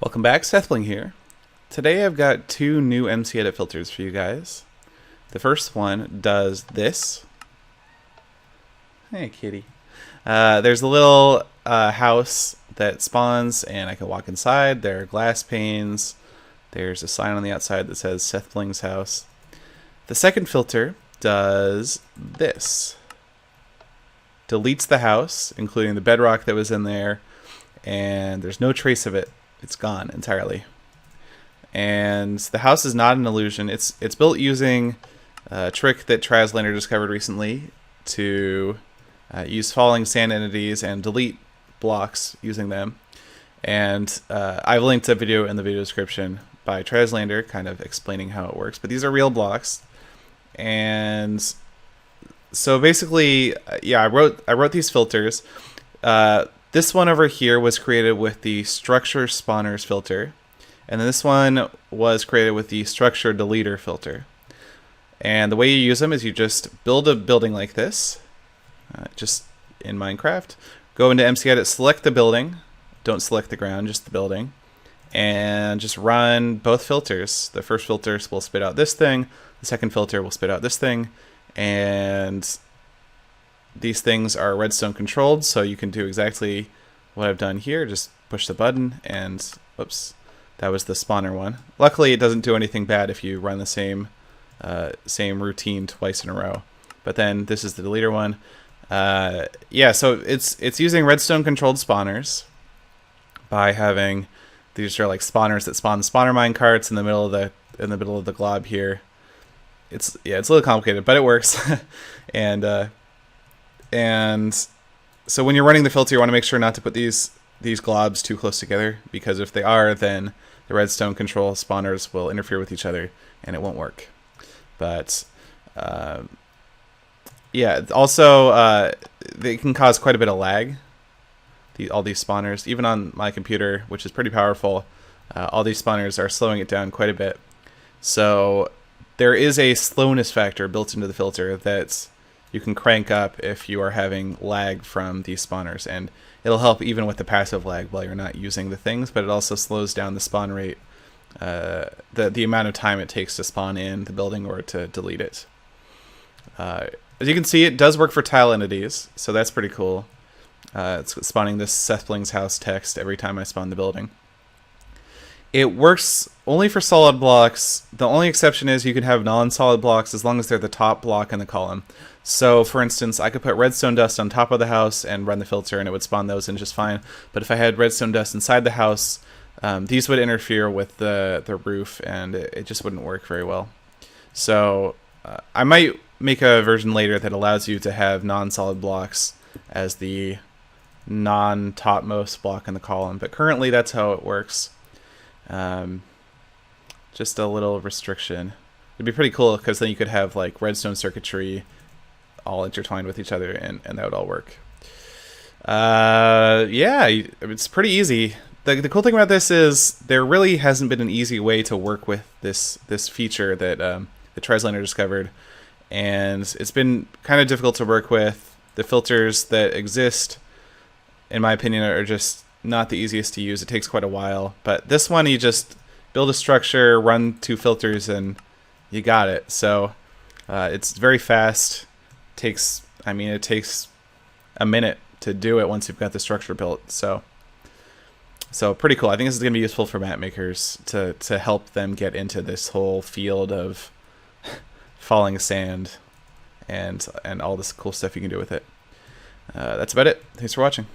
Welcome back, Sethling here. Today I've got two new MCEdit filters for you guys. The first one does this. Hey kitty. There's a little house that spawns and I can walk inside. There are glass panes. There's a sign on the outside that says Sethling's house. The second filter does this. Deletes the house, including the bedrock that was in there, and there's no trace of it. It's gone entirely. And the house is not an illusion. It's built using a trick that Traslander discovered recently to use falling sand entities and delete blocks using them. And I've linked a video in the video description by Traslander kind of explaining how it works. But these are real blocks. And so basically, yeah, I wrote these filters. This one over here was created with the StructureSpawners filter, and then this one was created with the StructureDeleter filter. And the way you use them is you just build a building like this, just in Minecraft. Go into MCEdit, select the building, don't select the ground, just the building, and just run both filters. The first filter will spit out this thing, the second filter will spit out this thing, and these things are redstone controlled, so you can do exactly what I've done here. Just push the button and, whoops, that was the spawner one. Luckily, it doesn't do anything bad if you run the same routine twice in a row. But then this is the deleter one. Yeah, so it's using redstone controlled spawners by having these are like spawners that spawn spawner mine carts in the middle of the glob here. It's a little complicated, but it works. And so when you're running the filter, you want to make sure not to put these globs too close together, because if they are, then the redstone control spawners will interfere with each other and it won't work. But yeah, also they can cause quite a bit of lag. All these spawners, even on my computer, which is pretty powerful, all these spawners are slowing it down quite a bit. So there is a slowness factor built into the filter that you can crank up if you are having lag from these spawners, and it'll help even with the passive lag while you're not using the things, but it also slows down the spawn rate, the amount of time it takes to spawn in the building or to delete it. As you can see, it does work for tile entities, so that's pretty cool. It's spawning this Sethling's house text every time I spawn the building. It works only for solid blocks. The only exception is you can have non-solid blocks as long as they're the top block in the column. So, for instance, I could put redstone dust on top of the house and run the filter, and it would spawn those in just fine. But if I had redstone dust inside the house, these would interfere with the roof, and it just wouldn't work very well. So, I might make a version later that allows you to have non-solid blocks as the non-topmost block in the column. But currently, that's how it works. Just a little restriction. It'd be pretty cool because then you could have like redstone circuitry all intertwined with each other, and that would all work. Yeah, it's pretty easy. The cool thing about this is there really hasn't been an easy way to work with this feature that the Traslander discovered, and it's been kind of difficult to work with. The filters that exist, in my opinion, are just not the easiest to use. It takes quite a while, but this one you just build a structure, run two filters, and you got it. So it's very fast. It takes a minute to do it once you've got the structure built. So pretty cool. I think this is going to be useful for map makers to help them get into this whole field of falling sand and all this cool stuff you can do with it. That's about it. Thanks for watching.